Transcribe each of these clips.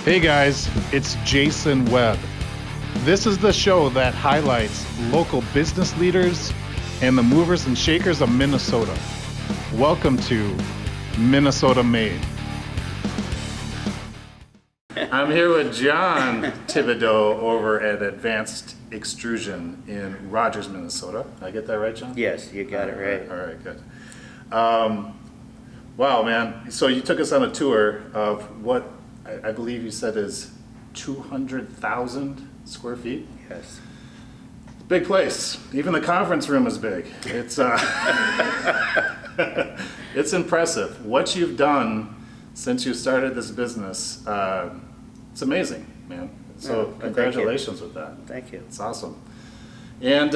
Hey guys, it's Jason Webb. This is the show that highlights local business leaders and the movers and shakers of Minnesota. Welcome to Minnesota Made. I'm here with John Thibado over at Advanced Extrusion in Rogers, Minnesota. Did I get that right, John? Yes, you got it right. All right, good. Wow, man. So you took us on a tour of what I believe you said is 200,000 square feet? Yes. Big place. Even the conference room is big. It's it's impressive. What you've done since you started this business, it's amazing, man. So congratulations with that. Thank you. It's awesome. And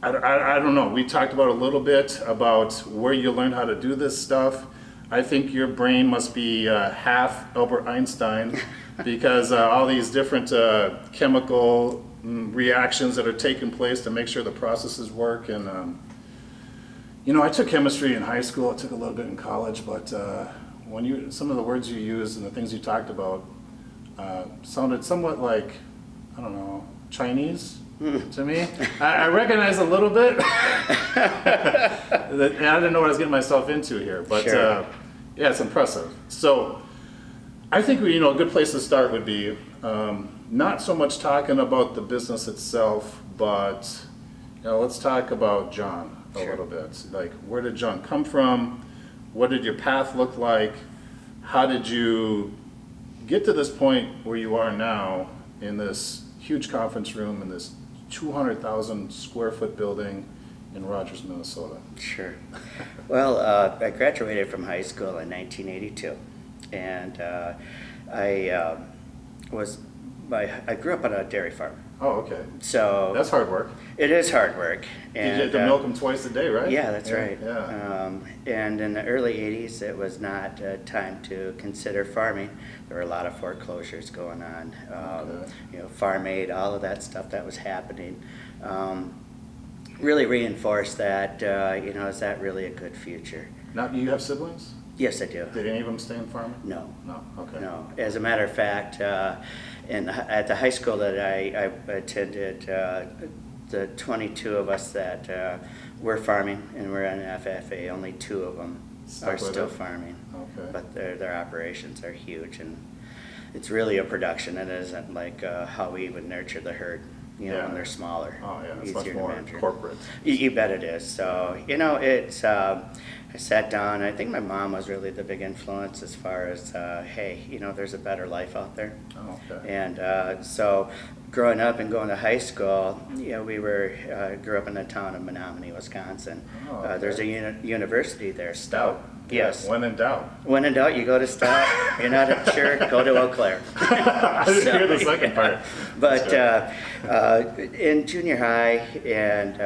I don't know, we talked about a little bit about where you learned how to do this stuff. I think your brain must be half Albert Einstein because all these different chemical reactions that are taking place to make sure the processes work. And I took chemistry in high school, I took a little bit in college, but some of the words you used and the things you talked about sounded somewhat like, I don't know, Chinese to me. I recognize a little bit. And I didn't know what I was getting myself into here, but sure. Yeah, it's impressive. So I think a good place to start would be not so much talking about the business itself, but let's talk about John a little bit. Like, where did John come from? What did your path look like? How did you get to this point where you are now in this huge conference room in this 200,000 square foot building in Rogers, Minnesota? Sure. Well, I graduated from high school in 1982, and I grew up on a dairy farm. Oh, okay. So that's hard work. It is hard work. And you had to milk them twice a day, right? Yeah, that's right. Yeah. And in the early 80s, it was not time to consider farming. There were a lot of foreclosures going on. Farm aid, all of that stuff that was happening. Really reinforced that, is that really a good future? Now, do you have siblings? Yes, I do. Did any of them stay in farming? No. No, okay. No. As a matter of fact, at the high school that I attended, the 22 of us that were farming and were on FFA, only 2 of them are still farming. Okay. But their operations are huge, and it's really a production. It isn't like how we would nurture the herd. When they're smaller. Oh yeah, it's easier much more to manage. corporate. You bet it is. So, it's, I sat down, I think my mom was really the big influence as far as, hey, there's a better life out there. Oh, okay. And so growing up and going to high school, we grew up in the town of Menominee, Wisconsin. Oh, okay. There's a university there, Stout. Yes. When in doubt. When in doubt, you go to Stout. You're not sure, go to Eau Claire. I didn't hear the second part. But in junior high and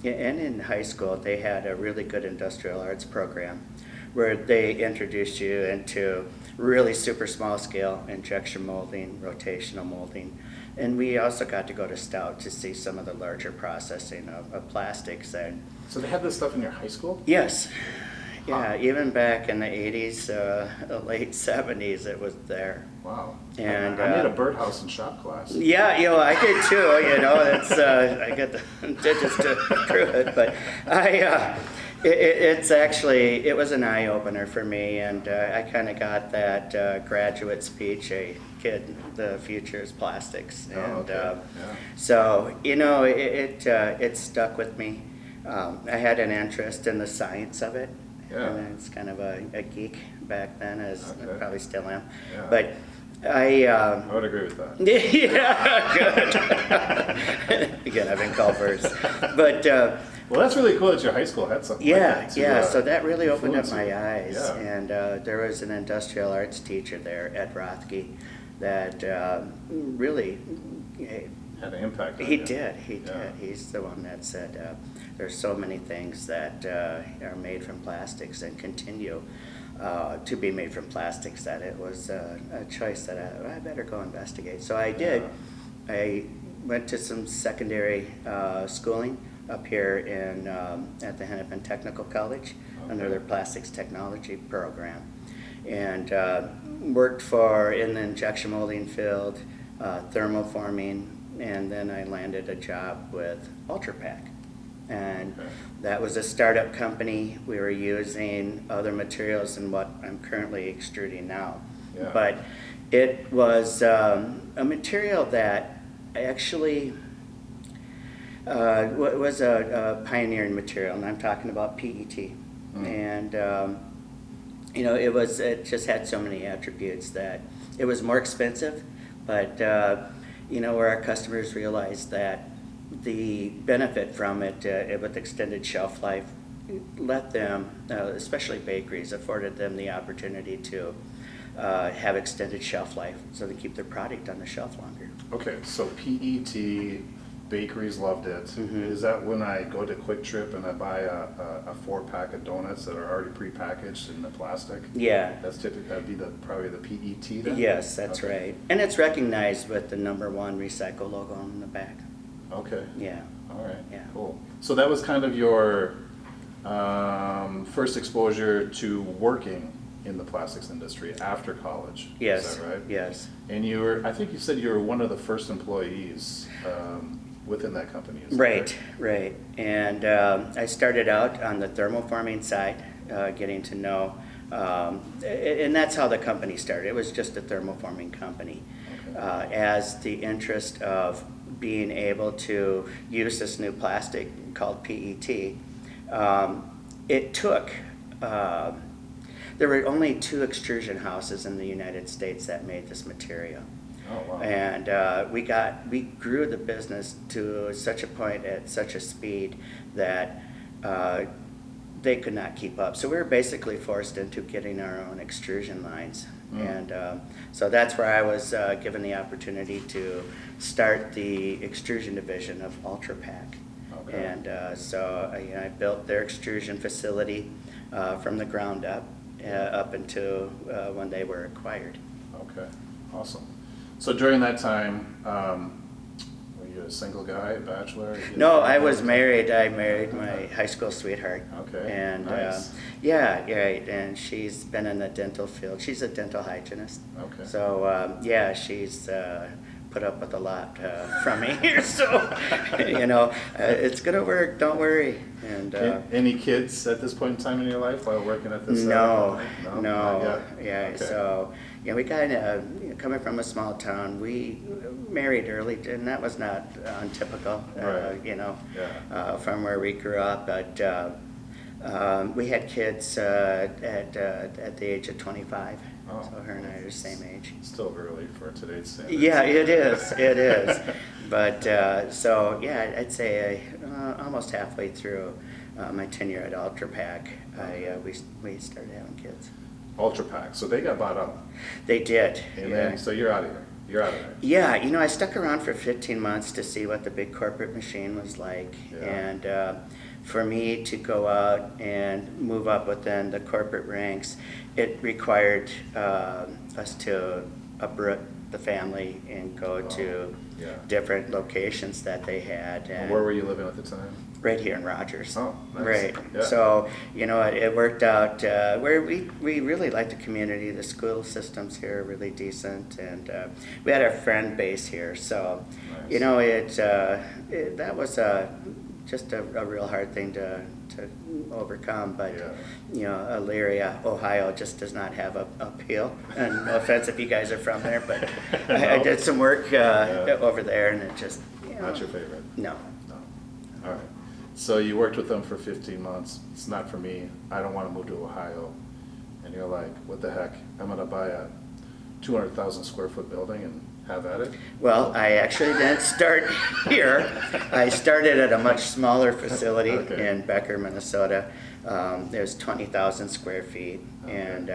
in high school, they had a really good industrial arts program where they introduced you into really super small scale injection molding, rotational molding. And we also got to go to Stout to see some of the larger processing of plastics. So they had this stuff in your high school? Yes. Yeah, even back in the 80s, late 70s, it was there. Wow. And I made a birdhouse in shop class. Yeah, I did too. It's I got the digits to prove it, but it was an eye opener for me, and I kind of got that graduate speech. A kid, the future is plastics, and so it stuck with me. I had an interest in the science of it. Yeah. And it's kind of a geek back then, as I probably still am. Yeah. But I would agree with that. Yeah, good. Again, I've been called first. But well, that's really cool that your high school had something yeah, like that. So that really opened up my eyes. Yeah. And there was an industrial arts teacher there, Ed Rothke, that really had an impact on He you. did. Yeah. He's the one that said there's so many things that are made from plastics and continue to be made from plastics that it was a choice that I better go investigate. So I did. Yeah. I went to some secondary schooling up here at the Hennepin Technical College under their plastics technology program. and worked in the injection molding field, thermoforming, and then I landed a job with Ultrapack. And that was a startup company. We were using other materials than what I'm currently extruding now. Yeah. But it was a material that actually was a pioneering material, and I'm talking about PET. And it just had so many attributes that it was more expensive, but where our customers realized that the benefit from it with extended shelf life let them, especially bakeries, afforded them the opportunity to have extended shelf life so they keep their product on the shelf longer. Okay, so PET, bakeries loved it. Is that when I go to Quick Trip and I buy a 4-pack of donuts that are already prepackaged in the plastic? Yeah. That'd be probably the PET then? Yes, that's right. And it's recognized with the #1 recycle logo on the back. Okay. Yeah. All right. Yeah. Cool. So that was kind of your first exposure to working in the plastics industry after college. Yes. Is that right? Yes. And I think you said you were one of the first employees within that company. Is that Right, right. And I started out on the thermoforming side, getting to know, and that's how the company started. It was just a thermoforming company. Okay. As the interest of being able to use this new plastic called PET, it took, there were only 2 extrusion houses in the United States that made this material. Oh, wow. And we grew the business to such a point at such a speed that they could not keep up. So we were basically forced into getting our own extrusion lines. And so that's where I was given the opportunity to start the extrusion division of Ultrapack. Okay. And so I built their extrusion facility from the ground up until when they were acquired. Okay, awesome. So during that time, were you a single guy, a bachelor? No, I was married. I married my high school sweetheart. Okay, And nice. yeah, right. And she's been in the dental field. She's a dental hygienist. Okay. So yeah, she's put up with a lot from me here. So it's gonna work. Don't worry. And any kids at this point in time in your life while working at this? no, Not no. yet? Yeah. Okay. So yeah, we kind of coming from a small town. We married early, and that was not untypical. Right. Yeah. From where we grew up, but we had kids at the age of 25. Oh, So her and I are the same age. Still early for today's standards. Yeah, it is. It is. But so yeah, I'd say almost halfway through my tenure at Ultrapack, we started having kids. Ultrapack, so they got bought out. They did. And Yeah. then, so you're out of here. You're out of there. Yeah, I stuck around for 15 months to see what the big corporate machine was like. Yeah. And for me to go out and move up within the corporate ranks, it required us to uproot the family and go to Yeah. different locations that they had. And where were you living at the time? Right here in Rogers. Oh, nice. Right. Yeah. So, it worked out where we really liked the community. The school systems here are really decent, and we had a friend base here. So, Nice. that was just a real hard thing to overcome. But, Elyria, Ohio just does not have appeal. And no offense if you guys are from there, but I did some work over there, and it just, Not your favorite? No. No. All right. So you worked with them for 15 months. It's not for me. I don't want to move to Ohio. And you're like, what the heck? I'm going to buy a 200,000 square foot building and have at it? Well, I actually didn't start here. I started at a much smaller facility Okay. in Becker, Minnesota. There's 20,000 square feet. Okay. And,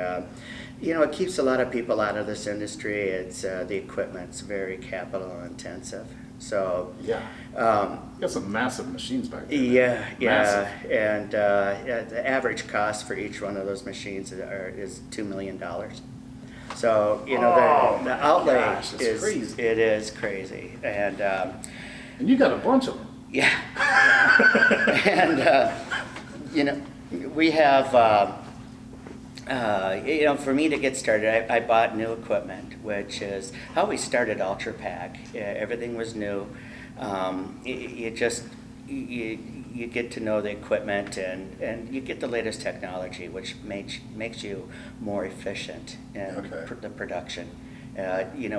it keeps a lot of people out of this industry. It's the equipment's very capital intensive. So, Yeah. You got some massive machines back there. yeah. Massive. And the average cost for each one of those machines is $2 million. So, Oh, the my outlay gosh, that's is crazy. it is crazy. And And you got a bunch of them. yeah. And we have For me to get started, I bought new equipment, which is how we started Ultrapack. Everything was new. You just you get to know the equipment, and you get the latest technology, which makes you more efficient in the production.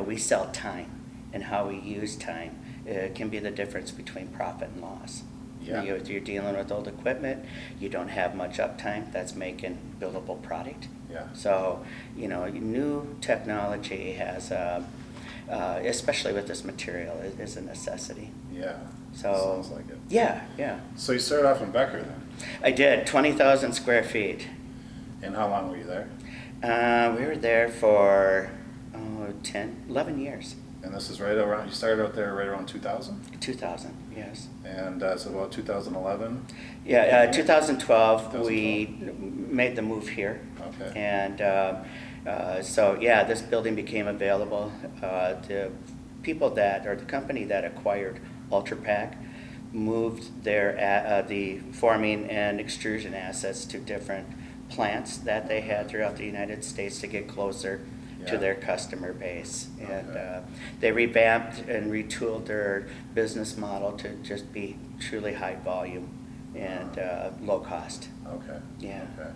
We sell time, and how we use time can be the difference between profit and loss. Yeah. If you're dealing with old equipment, you don't have much uptime. That's making buildable product. Yeah. So, new technology has, especially with this material, is a necessity. Yeah. So, sounds like it. Yeah. So you started off in Becker then? I did, 20,000 square feet. And how long were you there? We were there for 11 years. And this is right around, you started out there right around 2000? 2000, yes. And so about 2011? Yeah, 2012, we made the move here. Okay. And this building became available. The company that acquired Ultrapack moved the forming and extrusion assets to different plants that they had throughout the United States to get closer to their customer base. And they revamped and retooled their business model to just be truly high volume and low cost. Okay. Yeah. Okay.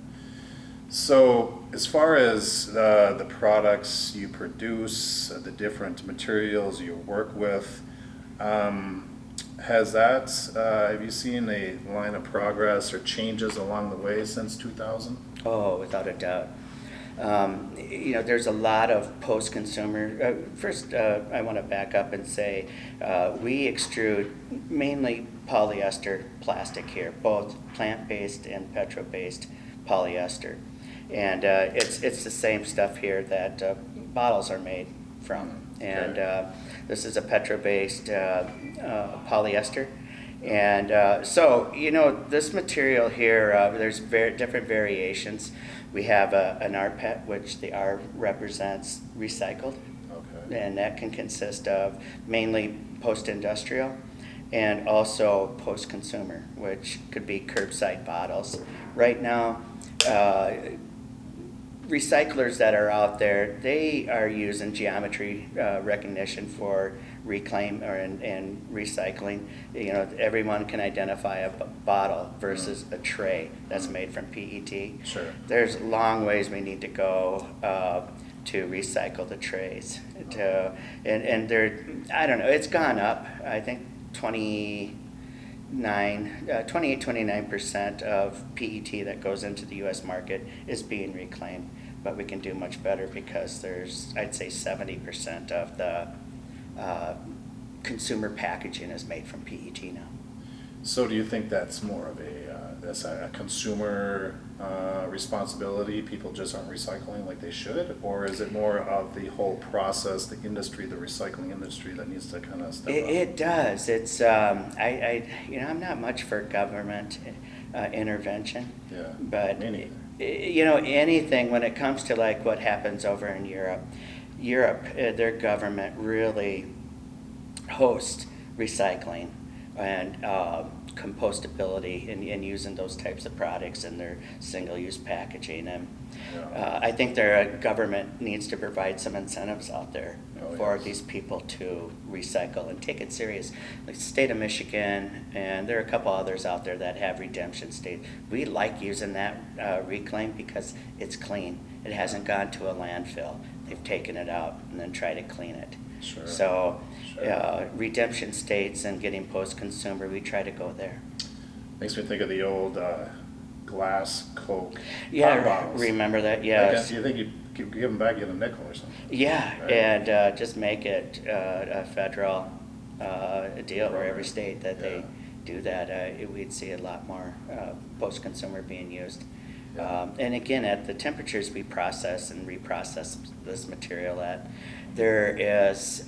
So as far as the products you produce, the different materials you work with, have you seen a line of progress or changes along the way since 2000? Oh, without a doubt. There's a lot of post-consumer. First, I want to back up and say we extrude mainly polyester plastic here, both plant-based and petro-based polyester. And it's the same stuff here that bottles are made from. And this is a petro-based polyester. And this material here, there's different variations. We have an rPET, which the R represents recycled. Okay. And that can consist of mainly post-industrial and also post-consumer, which could be curbside bottles. Right now, recyclers that are out there, they are using geometry recognition for reclaim and recycling. Everyone can identify a bottle versus a tray that's made from PET. Sure. There's long ways we need to go to recycle the trays. And they're, I don't know, it's gone up. I think 29% of PET that goes into the U.S. market is being reclaimed, but we can do much better because there's, I'd say 70% of the consumer packaging is made from PET now. So do you think that's more of a consumer responsibility? People just aren't recycling like they should, or is it more of the whole process, the industry, the recycling industry that needs to kind of step up? It does. It's I'm not much for government intervention. Yeah. But me anything when it comes to like what happens over in Europe, their government really hosts recycling and compostability and using those types of products in their single-use packaging. And I think their government needs to provide some incentives out there for these people to recycle and take it serious. Like the state of Michigan, and there are a couple others out there that have redemption state. We like using that reclaim because it's clean. It hasn't gone to a landfill. They've taken it out and then tried to clean it. Sure. So redemption states and getting post-consumer, we try to go there. Makes me think of the old glass Coke Yeah, bottles. Remember that? Yes. You think you'd give them back, get a nickel or something? Yeah, Right? and just make it a federal deal for every state that they do that. We'd see a lot more post-consumer being used. Yeah. And again, at the temperatures we process and reprocess this material at, there is,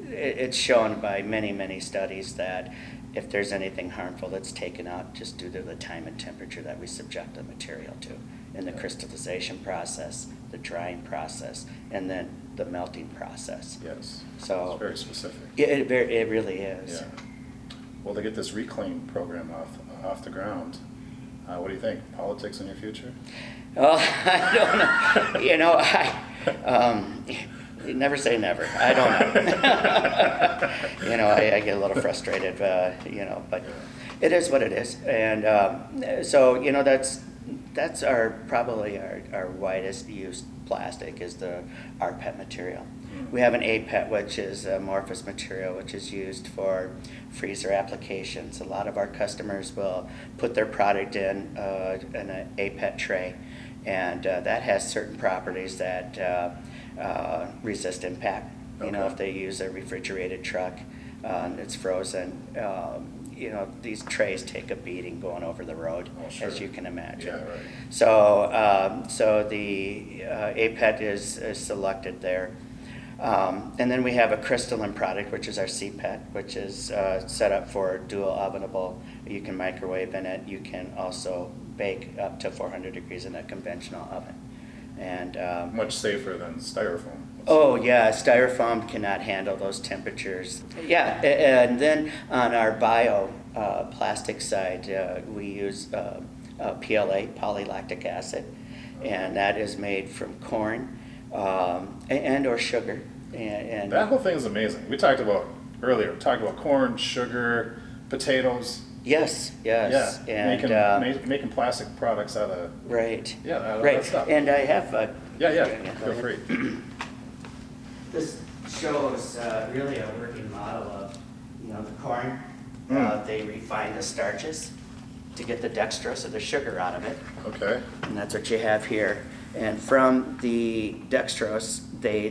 it's shown by many studies that if there's anything harmful that's taken out just due to the time and temperature that we subject the material to in the crystallization process, the drying process, and then the melting process. Yes. So it's very specific. It really is. Yeah. Well, to get this reclaim program off the ground, What do you think? Politics in your future? Oh, I don't know. You know, you never say never. I don't know. You know, I get a little frustrated, you know, but it is what it is. And so, you know, that's probably our widest used plastic is the rPET material. We have an APET, which is amorphous material, which is used for freezer applications. A lot of our customers will put their product in an APET tray, and that has certain properties that resist impact. You know, if they use a refrigerated truck, it's frozen. You know, these trays take a beating going over the road, as you can imagine. Yeah, right. So the APET is selected there. And then we have a crystalline product, which is our CPET, which is set up for dual ovenable. You can microwave in it. You can also bake up to 400 degrees in a conventional oven. And Much safer than styrofoam. oh yeah, styrofoam cannot handle those temperatures. Yeah, and then on our bio plastic side, we use PLA, polylactic acid, and that is made from corn and or sugar. And That whole thing is amazing. We talked about corn, sugar, potatoes. yes, Yeah, and making plastic products out of right, out of right. that stuff. And I have Yeah, go feel free. This shows really a working model of, you know, the corn. They refine the starches to get the dextrose or the sugar out of it, Okay. and that's what you have here. And from the dextrose,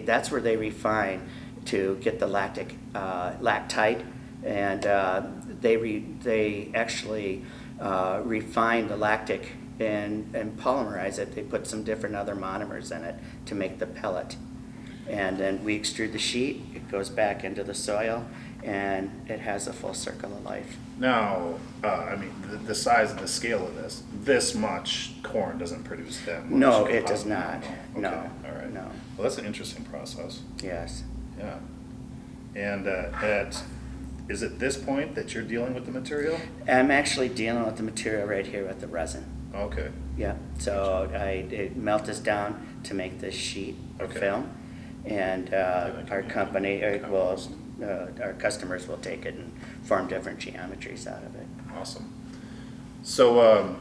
that's where they refine to get the lactite, and they actually refine the lactic and polymerize it. They put some different other monomers in it to make the pellet. And then we extrude the sheet, it goes back into the soil, and it has a full circle of life. Now, I mean, the size and the scale of this much corn doesn't produce that much. No, it does not. No, Okay. All right. no. Well, that's an interesting process. Yes. Yeah. And is it this point that you're dealing with the material? I'm actually dealing with the material right here with the resin. Okay. Yeah, so it melt this down to make this sheet or Okay. film, and our company, our customers will take it and form different geometries out of it. Awesome. So,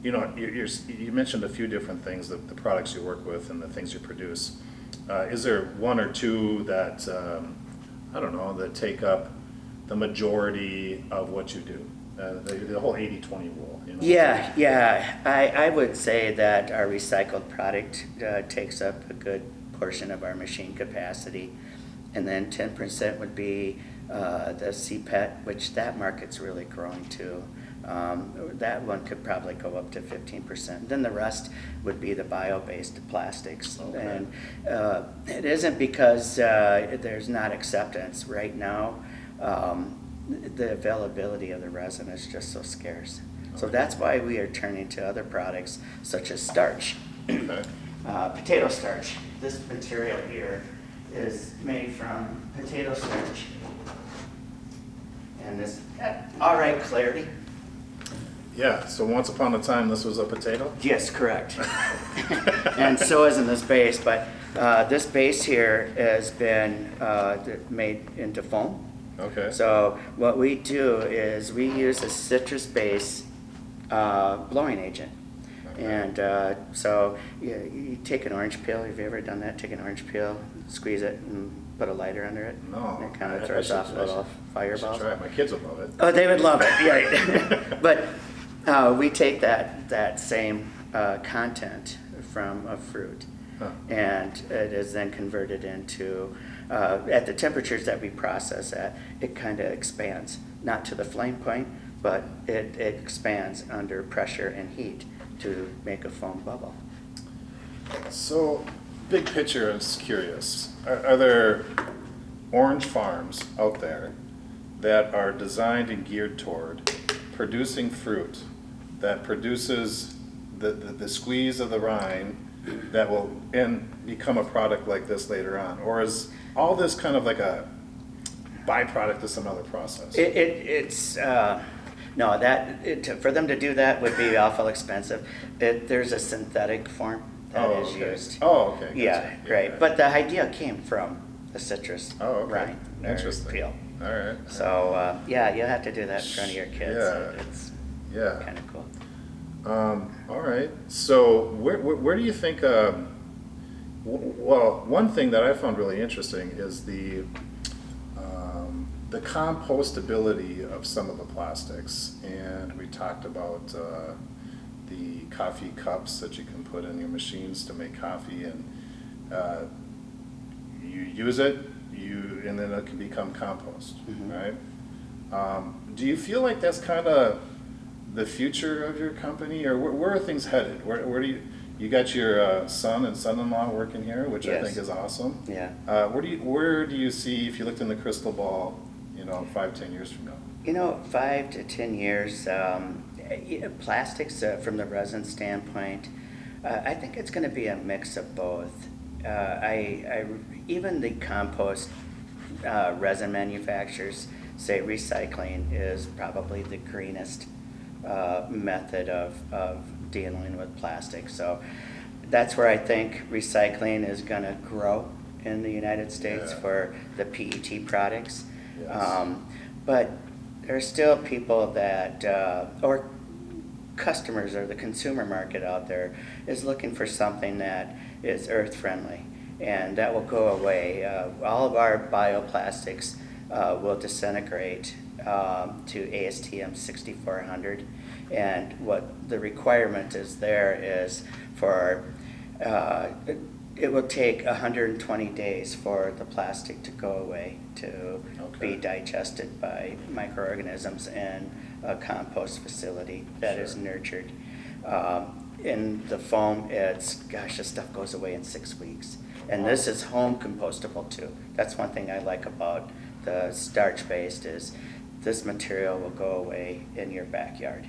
you know, you mentioned a few different things, the products you work with and the things you produce. Is there one or two that, I don't know, that take up the majority of what you do? The whole 80-20 rule. You know? Yeah, I would say that our recycled product takes up a good portion of our machine capacity, and then 10% would be the CPET, which that market's really growing too. That one could probably go up to 15%. Then the rest would be the bio-based plastics. Okay. And it isn't because there's not acceptance. Right now, the availability of the resin is just so scarce. So that's why we are turning to other products such as starch. Okay. Potato starch. This material here is made from potato starch. And this, all right, clarity? Yeah, so once upon a time, this was a potato? Yes, correct. And so isn't this base, but this base here has been made into foam. Okay. So what we do is we use a citrus-based blowing agent. Okay. And so you take an orange peel. Have you ever done that? Take an orange peel, squeeze it, and put a lighter under it. No. And it kind I of throws should- off little I should fireballs. try it. My kids would love it. Oh, they would love it, right. But we take that same content from a fruit, Huh. and it is then converted into, at the temperatures that we process at, it kind of expands, not to the flame point, but it expands under pressure and heat to make a foam bubble. So, big picture, I'm just curious. Are there orange farms out there that are designed and geared toward producing fruit that produces the squeeze of the rind that will become a product like this later on? Or is all this kind of like a byproduct of some other process? It's No, for them to do that would be awful expensive. There's a synthetic form that is okay. used. Oh, okay. Gotcha. Yeah, great. Yeah. But the idea came from the citrus Okay. rind or Interesting. peel. All right. So yeah, you have to do that in front of your kids. Yeah. It's Yeah. kind of cool. All right. So where do you think? Well, one thing that I found really interesting is the compostability of some of the plastics, and we talked about the coffee cups that you can put in your machines to make coffee, and you use it, and then it can become compost, right? Do you feel like that's kind of the future of your company, or where are things headed? Where do you got your son and son-in-law working here, which I Yes. think is awesome. Yeah. Where do you see, if you looked in the crystal ball, 5-10 years from now? 5 to 10 years, plastics from the resin standpoint, I think it's going to be a mix of both. Even the compost resin manufacturers say recycling is probably the greenest method of dealing with plastic. So that's where I think recycling is going to grow in the United States Yeah. for the PET products. Yes. But there are still people that, or customers or the consumer market out there is looking for something that is earth friendly, and that will go away. All of our bioplastics will disintegrate to ASTM 6400, and what the requirement is there is for it will take 120 days for the plastic to go away, to Okay. be digested by microorganisms in a compost facility that is Sure. nurtured. In the foam, this stuff goes away in 6 weeks. And this is home compostable too. That's one thing I like about the starch-based is this material will go away in your backyard.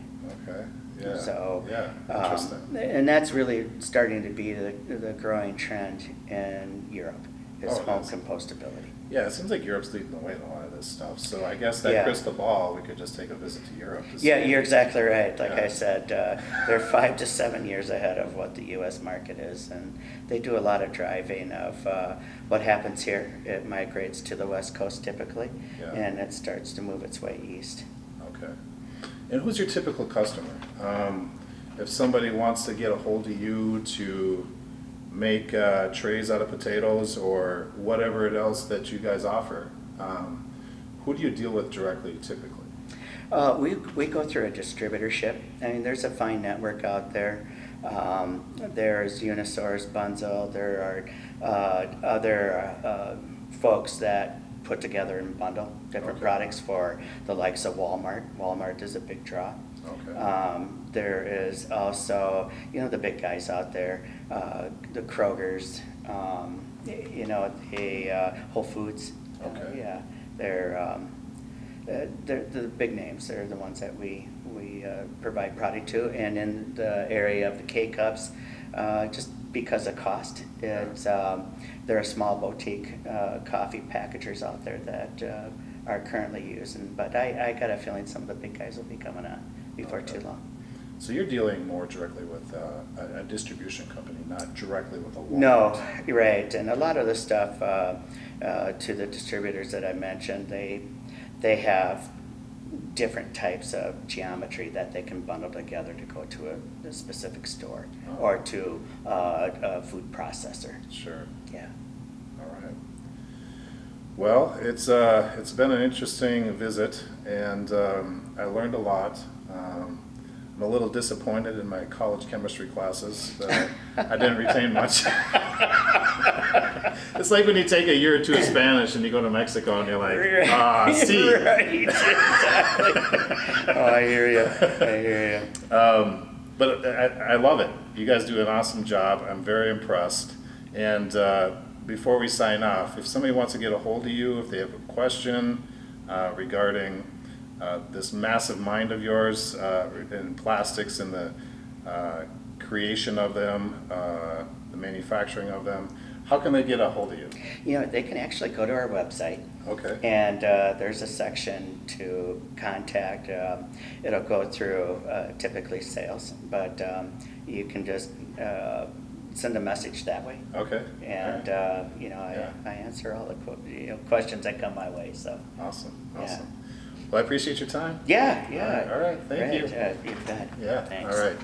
Okay. Yeah. So, yeah. Interesting. and that's really starting to be the growing trend in Europe, is Oh, home it is. compostability. Yeah, it seems like Europe's leading the way in a lot of this stuff. So I guess that Yeah. crystal ball, we could just take a visit to Europe. To Yeah, see. you're exactly right. Like Yeah. I said, they're 5 to 7 years ahead of what the U.S. market is, and they do a lot of driving of what happens here. It migrates to the West Coast typically, Yeah. and it starts to move its way east. Okay. And who's your typical customer? If somebody wants to get a hold of you to make trays out of potatoes or whatever else that you guys offer, who do you deal with directly typically? We go through a distributorship. I mean, there's a fine network out there. There's Unisource, Bunzel. There are other folks that put together and bundle different Okay. products for the likes of Walmart. Walmart is a big draw. Okay. There is also, the big guys out there, the Krogers, the Whole Foods. Okay. Yeah, they're the big names. They're the ones that we provide product to. And in the area of the K-Cups, just because of cost, there are small boutique coffee packagers out there that are currently using. But I got a feeling some of the big guys will be coming on before Okay. too long. So you're dealing more directly with a distribution company, not directly with a Walmart. No, you're right. And a lot of the stuff to the distributors that I mentioned, they have different types of geometry that they can bundle together to go to a specific store or to a food processor. Sure. Yeah. All right. Well, it's been an interesting visit, and I learned a lot. I'm a little disappointed in my college chemistry classes that I didn't retain much. It's like when you take a year or two of Spanish and you go to Mexico and you're like, see. Right, exactly. Oh, I hear you. But I love it. You guys do an awesome job. I'm very impressed. And before we sign off, if somebody wants to get a hold of you, if they have a question regarding this massive mind of yours in plastics and the creation of them, the manufacturing of them, How can they get a hold of you? You know, they can actually go to our website. Okay. And there's a section to contact. It'll go through typically sales, but you can just send a message that way. Okay. And you know, Yeah. I answer all the questions that come my way. So Awesome. Yeah. Awesome. Well, I appreciate your time. yeah. All right. Thank you. You bet. Yeah. Thanks. All right.